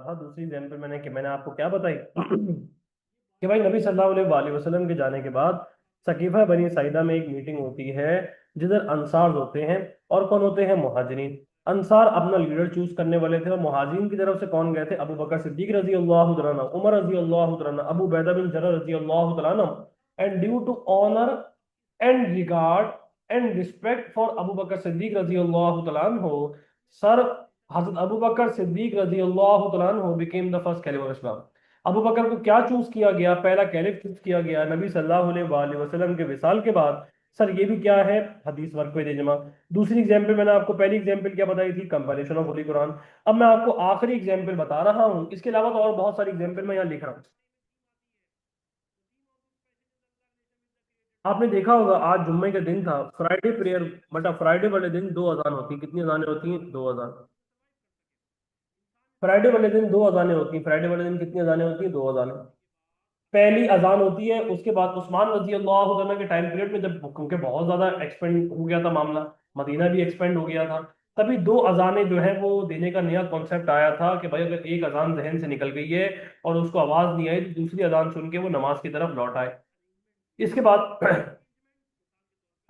था, दूसरी एग्जाम्पल मैंने आपको क्या बताई कि भाई नबी सल्लल्लाहु अलैहि वसल्लम के जाने के बाद सकीफा बनी सईदा में एक मीटिंग होती है, जिधर अंसार होते हैं और कौन होते हैं, मुहाजिरीन। अंसार अपना लीडर चूज करने वाले थे और मुहाजिरीन की तरफ से कौन गए थे, अबू बकर सिद्दीक रजी अल्लाह तआला अन्हु, उमर रजी अल्लाह तआला अन्हु, अबू बैदा बिन जर्रह रजी अल्लाह तआला अन्हु। And due to honour and regard and respect for Abu Bakr Siddiq रजी अल्लाह तआला अन्हु, सर हजरत अबू बकर सिद्दीक रजी अल्लाह तआला अन्हु became the first caliph of Islam. Abu Bakr को क्या चूज किया गया, पहला कैलिफ चूज किया गया नबी सल्लल्लाहु अलैहि वसल्लम के विसाल के बाद। सर ये भी क्या है, हदीस वर्क पे जमा। दूसरी एग्जांपल मैंने आपको, पहली एग्जांपल क्या बताई थी, कंपाइलेशन ऑफ होली कुरान। अब मैं आपको आखिरी एग्जांपल बता रहा हूँ, इसके अलावा तो और बहुत सारी एग्जांपल मैं यहाँ लिख रहा हूँ। आपने देखा होगा आज जुम्मे का दिन था, फ्राइडे प्रेयर, बटा फ्राइडे वाले दिन दो अजान होती हैं। कितनी अजानें होती हैं, दो अजान। फ्राइडे वाले दिन दो अजानें होती हैं। फ्राइडे वाले दिन कितनी अजानें होती हैं, दो अजानें। पहली अजान होती है, उसके बाद उस्मान रजी अल्लाह तआला के टाइम पीरियड में, जब क्योंकि बहुत ज्यादा एक्सपेंड हो गया था मामला, मदीना भी एक्सपेंड हो गया था, तभी दो अजानें जो है वो देने का नया कॉन्सेप्ट आया था कि भाई अगर एक अजान जहन से निकल गई है और उसको आवाज नहीं आई तो दूसरी अजान सुन के वो नमाज की तरफ लौट आए। इसके बाद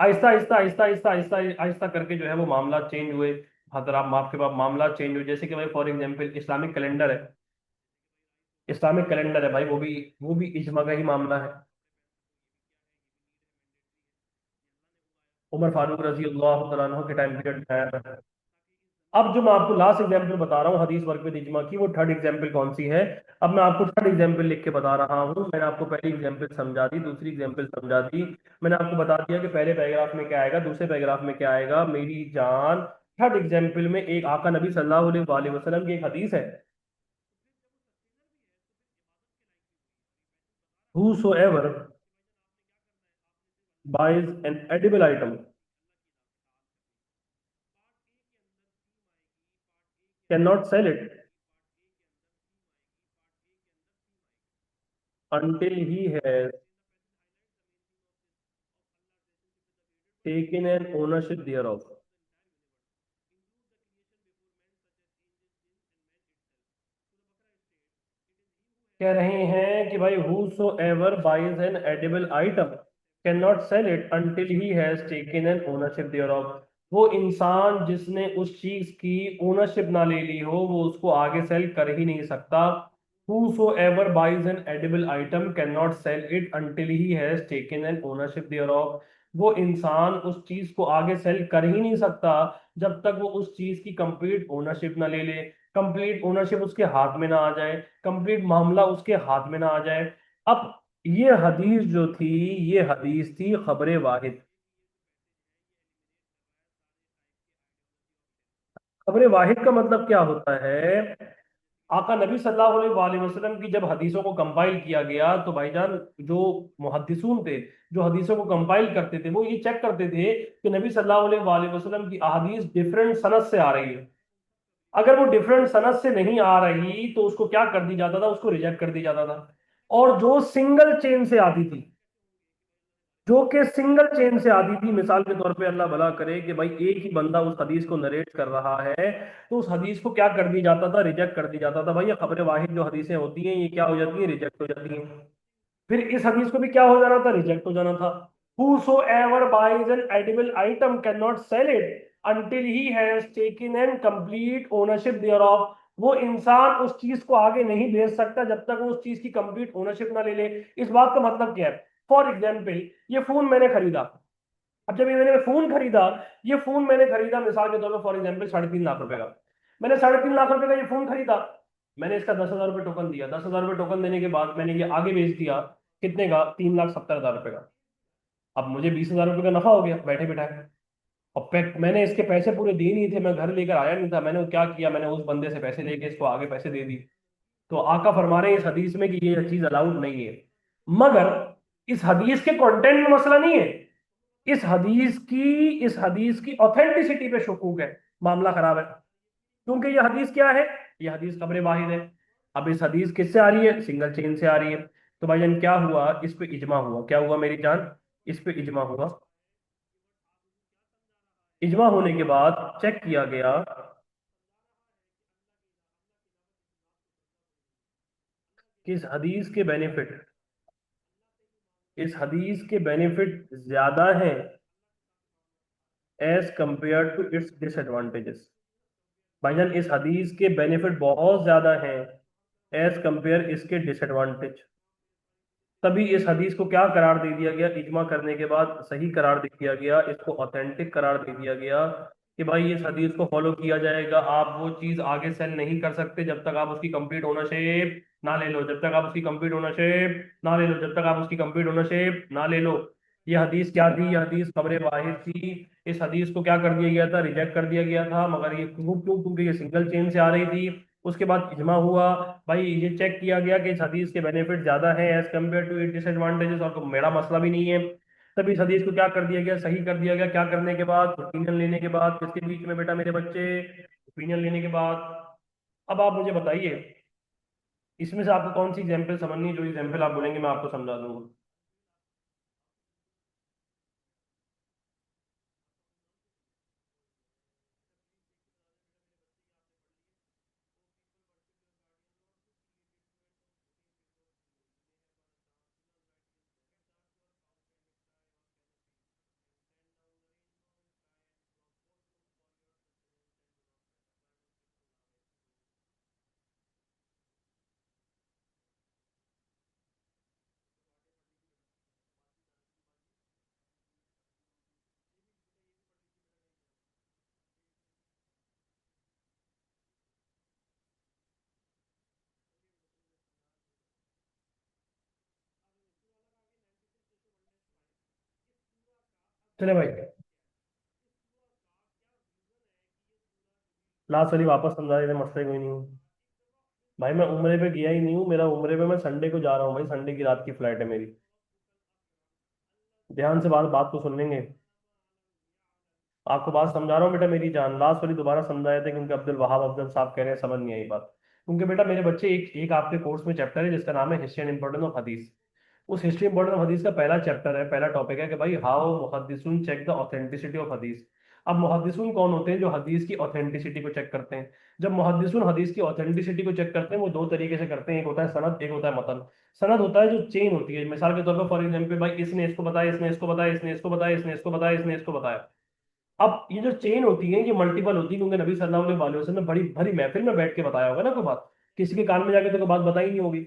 आहिस्ता आहिस्ता आहिस्ता आहिस्ता आहिस्ता आहिस्ता करके जो है वो मामला चेंज हुए। हजरात माफ के बाद मामला चेंज हुए, जैसे कि भाई फॉर एग्जाम्पल इस्लामिक कैलेंडर है। इस्लामिक कैलेंडर है भाई, वो भी इज्मा का ही मामला है। उमर फारूक रजी अल्लाह तआला अन्हु के टाइम पीरियड में आया था। अब जो मैं आपको लास्ट एग्जांपल बता रहा हूँ हदीस वर्क विद इजमा की, वो थर्ड एग्जांपल कौन सी है। अब मैं आपको थर्ड एग्जांपल लिख के बता रहा हूँ। मैंने आपको पहली एग्जांपल समझा दी, दूसरी एग्जांपल समझा दी। मैंने आपको बता दिया कि पहले पैराग्राफ में क्या आएगा, दूसरे पैराग्राफ में क्या आएगा, मेरी जान। थर्ड एग्जांपल में एक आका नबी सल्लल्लाहु अलैहि वसल्लम की एक हदीस है, whosoever buys an edible item cannot sell it until he has taken an ownership thereof। कह रहे हैं कि भाई whosoever buys an edible item cannot sell it until he has taken an ownership thereof। वो इंसान जिसने उस चीज की ओनरशिप ना ले ली हो वो उसको आगे सेल कर ही नहीं सकता। whosoever buys an edible item cannot sell it until he has taken an ownership thereof। वो इंसान उस चीज को आगे सेल कर ही नहीं सकता जब तक वो उस चीज की कंप्लीट ओनरशिप ना ले ले, कंप्लीट ओनरशिप उसके हाथ में ना आ जाए, कंप्लीट मामला उसके हाथ में ना आ जाए। अब ये हदीस जो थी, ये हदीस थी खबरे वाहिद। खबरे वाहिद का मतलब क्या होता है, आका नबी सल्लल्लाहु अलैहि वसल्लम की जब हदीसों को कंपाइल किया गया तो भाईजान, जो मुहद्दिसून थे, जो हदीसों को कंपाइल करते थे, वो ये चेक करते थे कि नबी सल्लल्लाहु अलैहि वसल्लम की अहादीस डिफरेंट सनद से आ रही है। अगर वो डिफरेंट सनद से नहीं आ रही तो उसको क्या कर दी जाता था, उसको रिजेक्ट कर दिया जाता था। और जो सिंगल चेन से आती थी, जो कि सिंगल चेन से आती थी, मिसाल के तौर पे अल्लाह भला करे कि भाई एक ही बंदा उस हदीस को नरेट कर रहा है, तो उस हदीस को क्या कर दिया जाता था, रिजेक्ट कर दिया जाता था। भाई ये खबर वाहिद जो हदीसें होती हैं ये क्या हो जाती हैं, रिजेक्ट हो जाती हैं। फिर इस हदीस को भी क्या हो जाना था, रिजेक्ट हो जाना था। Whosoever buys an edible item cannot sell it until he has taken an complete ownership thereof। वो इंसान उस चीज को आगे नहीं बेच सकता जब तक वो उस चीज की कंप्लीट ओनरशिप ना ले ले। इस बात का मतलब क्या है, फॉर एग्जाम्पल ये फोन मैंने खरीदा। अब जब ये मैंने फोन खरीदा, ये फोन मैंने खरीदा मिसाल के तौर पर फॉर एग्जाम्पल 3.5 लाख रुपए का। मैंने 3.5 लाख रुपए का ये फोन खरीदा। मैंने इसका 10,000 रुपये टोकन दिया। 10,000 रुपये टोकन देने के बाद मैंने ये आगे बेच दिया। कितने का, 3,70,000 रुपये का। अब मुझे 20,000 रुपये का नफा हो गया बैठे बैठाए। और मैंने इसके पैसे पूरे दिए नहीं थे, मैं घर लेकर आया नहीं था। मैंने क्या किया, मैंने उस बंदे से पैसे लेके इसको आगे पैसे दे दी। तो आका फरमा रहे हैं इस हदीस में कि ये चीज अलाउड नहीं है। मगर इस हदीस के कंटेंट में मसला नहीं है, इस हदीस की ऑथेंटिसिटी पे शकूक है, मामला खराब है। क्योंकि ये हदीस क्या है, ये हदीस खबरे वाहिद है। अब इस हदीस किससे आ रही है, सिंगल चेन से आ रही है। तो भाईजान क्या हुआ, इस पे इजमा हुआ, क्या हुआ मेरी जान, इस पे इजमा हुआ। इजमा होने के बाद चेक किया गया। कि इस हदीस के बेनिफिट ज्यादा हैं as compare to its disadvantages. भाईजान इस हदीस के बेनिफिट बहुत ज्यादा हैं एज कंपेयर इसके डिसएडवांटेज। तभी इस हदीस को क्या करार दे दिया गया, इजमा करने के बाद सही करार दे दिया गया, इसको ऑथेंटिक करार दे दिया गया कि भाई इस हदीस को फॉलो किया जाएगा। आप वो चीज आगे सेल नहीं कर सकते जब तक आप उसकी कंप्लीट ओनरशिप ना ले लो, जब तक आप उसकी कंप्लीट ओनरशिप ना ले लो, जब तक आप उसकी कंप्लीट ओनरशिप ना ले लो। ये हदीस क्या थी? ये हदीस खबरे वाहिद थी। इस हदीस को क्या कर दिया गया था? रिजेक्ट कर दिया गया था। मगर ये क्यों क्यों? क्योंकि ये सिंगल चेन से आ रही थी। उसके बाद इजमा हुआ। भाई ये चेक किया गया कि इस हदीस के बेनिफिट ज्यादा हैं as compare to it disadvantages, और तो मेरा मसला भी नहीं है। तभी इस हदीस को क्या कर दिया गया? सही कर दिया गया। क्या करने के बाद? ओपिनियन लेने के बाद। किसके बीच में बेटा मेरे बच्चे? ओपिनियन लेने के बाद। अब आप मुझे बताइए, इसमें से आपको कौन सी एग्जाम्पल समझनी है? जो एग्जाम्पल आप बोलेंगे मैं आपको समझा दूंगा। चले भाई, लास्ट वाली वापस समझा देते, मसले कोई नहीं है। भाई मैं उम्रे पे गया ही नहीं हूँ। मेरा उम्रे पे मैं संडे को जा रहा हूँ भाई, संडे की रात की फ्लाइट है मेरी। ध्यान से बात बात को सुन लेंगे। आपको बात समझा रहा हूँ बेटा मेरी जान, लास्ट वाली दोबारा समझाए थे क्योंकि अब्दुल वहाब अफजल साहब कह रहे हैं समझ नहीं आई बात। क्योंकि बेटा मेरे बच्चे, एक एक आपके कोर्स में चैप्टर है जिसका नाम है हिस्ट्री एंड इंपॉर्टेंस ऑफ हदीस। उस हिस्ट्री इंपॉर्टेंस ऑफ हदीस का पहला चैप्टर है, पहला टॉपिक है कि भाई हाउ मुहद्दिसून चेक द ऑथेंटिसिटी ऑफ हदीस। अब मुहद्दिसून कौन होते हैं? जो हदीस की ऑथेंटिसिटी को चेक करते हैं। जब मुहद्दिसून हदीस की ऑथेंटिसिटी को चेक करते हैं वो दो तरीके से करते हैं, एक होता है सनद, एक होता है मतन। सनद होता है जो चेन होती है, मिसाल के तौर पर फॉर एग्जाम्पल भाई इसने इसको बताया, इसने इसको बताया, इसने इसको बताया, इसने इसको बताया, इसने इसको बताया। अब ये जो चेन होती है ये मल्टीपल होती है, क्योंकि नबी सल्लल्लाहु अलैहि वसल्लम ने बड़ी भरी महफिल में बैठ के बताया होगा ना कोई बात, किसी के कान में जाके तो कोई बात बताई नहीं होगी।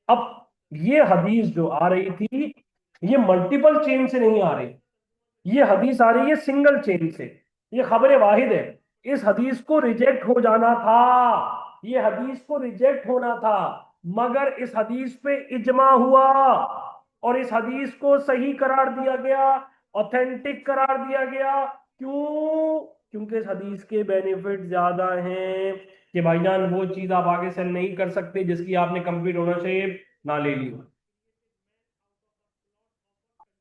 अब ये हदीस जो आ रही थी ये मल्टीपल चेन से नहीं आ रही, ये हदीस आ रही है सिंगल चेन से। ये खबर वाहिद है। इस हदीस को रिजेक्ट हो जाना था, ये हदीस को रिजेक्ट होना था, मगर इस हदीस पे इजमा हुआ और इस हदीस को सही करार दिया गया, ऑथेंटिक करार दिया गया। क्यों? क्योंकि इस हदीस के बेनिफिट ज्यादा हैं कि भाईजान वो चीज आप आगे से नहीं कर सकते जिसकी आपने कंप्लीट ओनरशिप ना ले ली हो।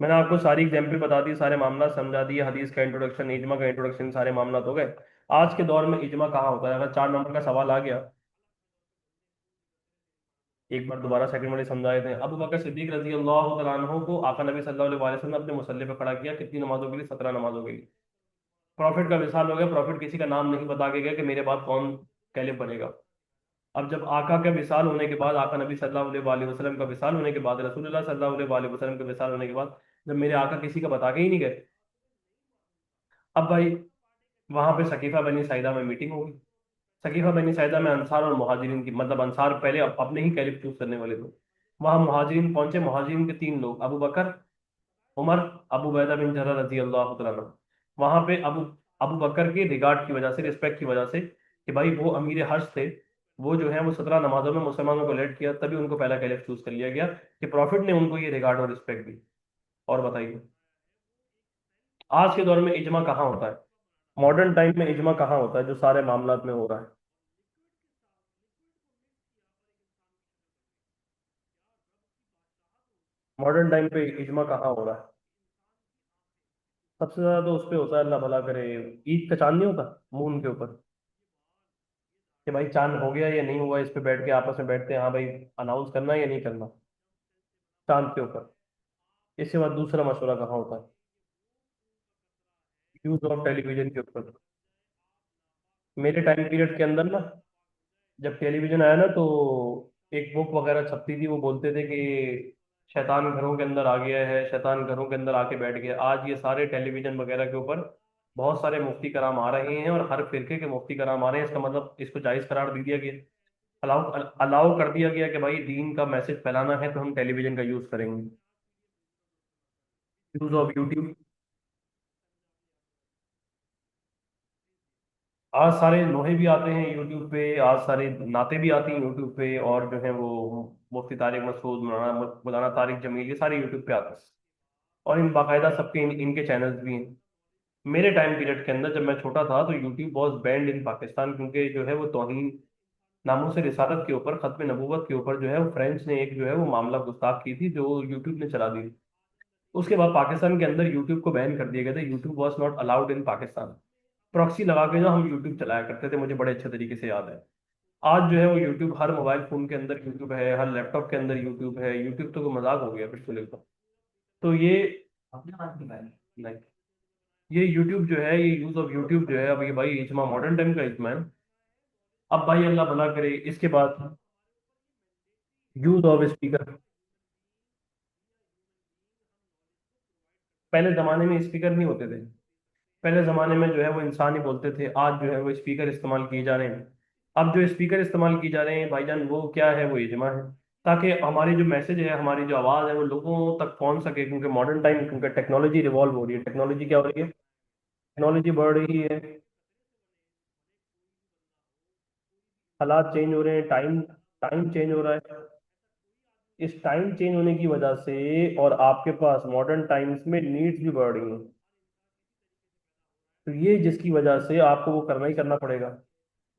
मैंने आपको सारी एग्जाम्पल बता दी, सारे मामला समझा दिए, हदीस का इंट्रोडक्शन, इजमा का इंट्रोडक्शन, सारे मामला हो गए। आज के दौर में इजमा कहाँ होता है? अगर 4 नंबर का सवाल आ गया, एक बार दोबारा सेकंड वाले समझाए थे। अबू बकर सिद्दीक रजी अल्लाह तआला अन्हु को आका नबी सल्लल्लाहु अलैहि वसल्लम ने अपने मुसल्ले पे खड़ा किया, कितनी नमाजों के लिए? 17 नमाजों के लिए। प्रॉफिट का विसाल हो गया, प्रॉफिट किसी का नाम नहीं बता के गया कि मेरे बाद कौन कैलिफ बनेगा। अब जब आका का विसाल होने के बाद, आका नबी सल्लल्लाहु अलैहि वसल्लम का विसाल होने के बाद, रसूलुल्लाह सल्लल्लाहु अलैहि वसल्लम का विसाल होने के बाद, जब मेरे आका किसी का बता के ही नहीं गए, अब भाई वहां पे सकीफा बनी साइदा में मीटिंग होगी। सकीफा बनी साइदा में अंसार और मुहाजिरीन की, मतलब अंसार पहले अपने ही कैलिफ चूज करने वाले थे। वहां मुहाजिरीन पहुंचे, मुहाजिरीन के 3 लोग, अबू बकर, उमर, अबू बैदा बिन जर्राह रजी अल्लाह तआला अन्हु। वहां पे अबू अबू बकर के रिगार्ड की वजह से, रिस्पेक्ट की वजह से, कि भाई वो अमीर हज थे, वो जो है वो 17 नमाजों में मुसलमानों को लेट किया, तभी उनको पहला कैलिफ चूज कर लिया गया कि प्रॉफिट ने उनको ये रिगार्ड और रिस्पेक्ट दी। और बताइए, आज के दौर में इजमा कहाँ होता है? मॉडर्न टाइम में इजमा कहाँ होता है जो सारे मामलात में हो रहा है? मॉडर्न टाइम पे इजमा कहाँ हो रहा है? सबसे ज्यादा तो उस पे होता है, अल्लाह भला करे, ईद का चांद नहीं होता मून के ऊपर, कि भाई चांद हो गया या नहीं हुआ, इस पे बैठ के आपस में बैठते हैं, हाँ भाई अनाउंस करना है या नहीं करना, चांद के ऊपर। इसके बाद दूसरा मशवरा कहाँ होता है? यूज ऑफ टेलीविजन के ऊपर। मेरे टाइम पीरियड के अंदर ना, जब टेलीविजन आया ना तो एक बुक वगैरह छपती थी, वो बोलते थे कि शैतान घरों के अंदर आ गया है, शैतान घरों के अंदर आके बैठ गया। आज ये सारे टेलीविजन वगैरह के ऊपर बहुत सारे मुफ्ती कराम आ रहे हैं, और हर फिरके के मुफ्ती कराम आ रहे हैं। इसका मतलब इसको जायज करार दे दिया गया, अलाउ अलाउ कर दिया गया कि भाई दीन का मैसेज फैलाना है तो हम टेलीविजन का यूज करेंगे। Use of YouTube. आज सारे लोहे भी आते हैं यूट्यूब पे, आज सारे नाते भी आती हैं यूट्यूब पे, और जो है वो मुफ्ती तारिक मसूद, मौलाना तारिक जमील, ये सारे यूट्यूब पे आते हैं। और इन बाकायदा सबके इनके चैनल्स भी हैं। मेरे टाइम पीरियड के अंदर जब मैं छोटा था तो यूट्यूब वॉज बैंड इन पाकिस्तान, क्योंकि जो है वो तौहीन नामूस रिसालत के ऊपर, खत्म नबूवत के ऊपर जो है वो फ्रेंच ने एक जो है वो मामला गुस्ताख की थी, जो यूट्यूब ने चला दी। उसके बाद पाकिस्तान के अंदर यूट्यूब को बैन कर दिया गया था। YouTube was not allowed in Pakistan. Proxy लगा के जो हम यूट्यूब चलाया करते थे, मुझे बड़े अच्छे तरीके से याद है। आज जो है वो यूट्यूब हर मोबाइल फोन के अंदर यूट्यूब है, हर लैपटॉप के अंदर यूट्यूब है। यूट्यूब तो कोई मजाक हो गया बिल्कुल एकदम। तो ये नहीं, ये यूट्यूब जो है, ये यूज ऑफ यूट्यूब जो है, अब ये भाई इज्मा मॉडर्न टाइम का इज्मा है। अब भाई अल्लाह भला करे इसके बाद यूज ऑफ स्पीकर। पहले जमाने में स्पीकर नहीं होते थे। पहले जमाने में जो है वो इंसान ही बोलते थे, आज जो है वो स्पीकर इस्तेमाल किए जा रहे हैं। अब जो स्पीकर इस्तेमाल किए जा रहे हैं भाईजान, वो क्या है, वो इज्मा है, ताकि हमारी जो मैसेज है, हमारी जो आवाज़ है, वो लोगों तक पहुंच सके। क्योंकि मॉडर्न टाइम, क्योंकि टेक्नोलॉजी रिवॉल्व हो रही है। टेक्नोलॉजी क्या हो रही है? टेक्नोलॉजी बढ़ रही है, हालात चेंज हो रहे हैं, टाइम टाइम चेंज हो रहा है। इस टाइम चेंज होने की वजह से और आपके पास मॉडर्न टाइम्स में नीड्स भी बढ़ रही हैं, तो ये जिसकी वजह से आपको वो करना ही करना पड़ेगा।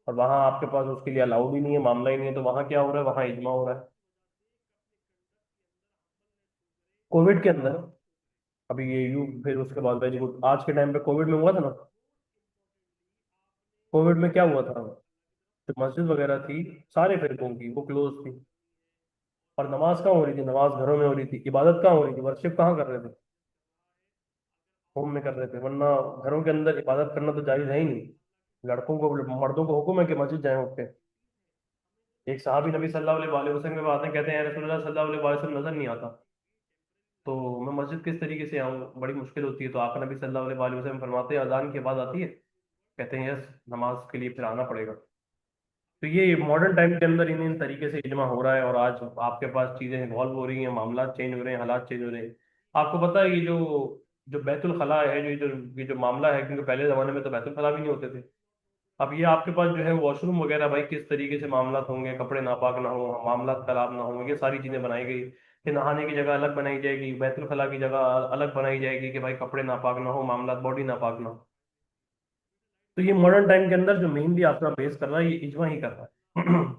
और वहां आपके पास उसके लिए अलाउड ही नहीं है, मामला ही नहीं है, तो वहां क्या हो रहा है, वहां इज्मा हो रहा है। कोविड के अंदर, अभी ये यू, फिर उसके बाद वेरी गुड, आज के टाइम पे कोविड में हुआ था ना। कोविड में क्या हुआ था, जो मस्जिद वगैरह थी सारे फिरकों की वो क्लोज थी। और नमाज कहाँ हो रही थी? नमाज घरों में हो रही थी। इबादत कहाँ हो रही थी? वर्शिप कहाँ कर रहे थे? होम में कर रहे थे। वरना घरों के अंदर इबादत करना तो जायज है ही नहीं। लड़कों को, मर्दों को हुक्म है कि मस्जिद जाएं उठ के। एक साहबी नबी सल्लल्लाहु अलैहि वसल्लम के पास आते हैं, कहते हैं, "या रसूलुल्लाह सल्लल्लाहु अलैहि वसल्लम नजर नहीं आता, तो मैं मस्जिद किस तरीके से आऊँ, बड़ी मुश्किल होती है।" तो आका नबी सल्लल्लाहु अलैहि वसल्लम फरमाते हैं, अजान की आवाज़ आती है? कहते हैं यस, नमाज के लिए फिर आना पड़ेगा। तो ये मॉडर्न टाइम के अंदर इन इन तरीके से इज्मा हो रहा है, और आज आपके पास चीज़ें इन्वॉल्व हो रही हैं, मामला चेंज हो रहे हैं, हालात चेंज हो रहे हैं। आपको पता है, ये जो जो बैतुल खला है, ये जो मामला है, क्योंकि पहले ज़माने में तो बैतुल खला भी नहीं होते थे। अब ये आपके पास जो है वॉशरूम वगैरह, भाई किस तरीके से मामला होंगे, कपड़े नापाक ना हो, मामला खराब ना हो, ये सारी चीज़ें बनाई गई कि नहाने की जगह अलग बनाई जाएगी, बैतुल खला की जगह अलग बनाई जाएगी कि भाई कपड़े नापाक ना हो, मामला बॉडी नापाक ना हो। तो ये मॉडर्न टाइम के अंदर जो मेनली आपका फेस कर रहा है, ये इजमा ही कर रहा है।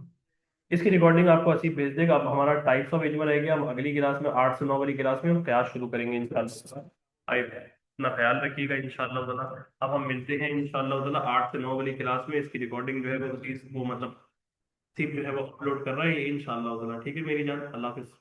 इसकी रिकॉर्डिंग आपको असीब भेज देगा। अब हमारा टाइप्स ऑफ इजमा रहेगी, हम अगली क्लास में 8 से 9 वाली क्लास में हम क्लास शुरू करेंगे इंशाल्लाह। आए अपना ख्याल रखिएगा इंशाल्लाह ताला। अब हम मिलते हैं इंशाल्लाह ताला 8 से 9 वाली क्लास में। इसकी रिकॉर्डिंग जो है वो मतलब सिर्फ जो है वो अपलोड कर रहा है इंशाल्लाह ताला। ठीक है मेरी जान, अल्लाह हाफिज।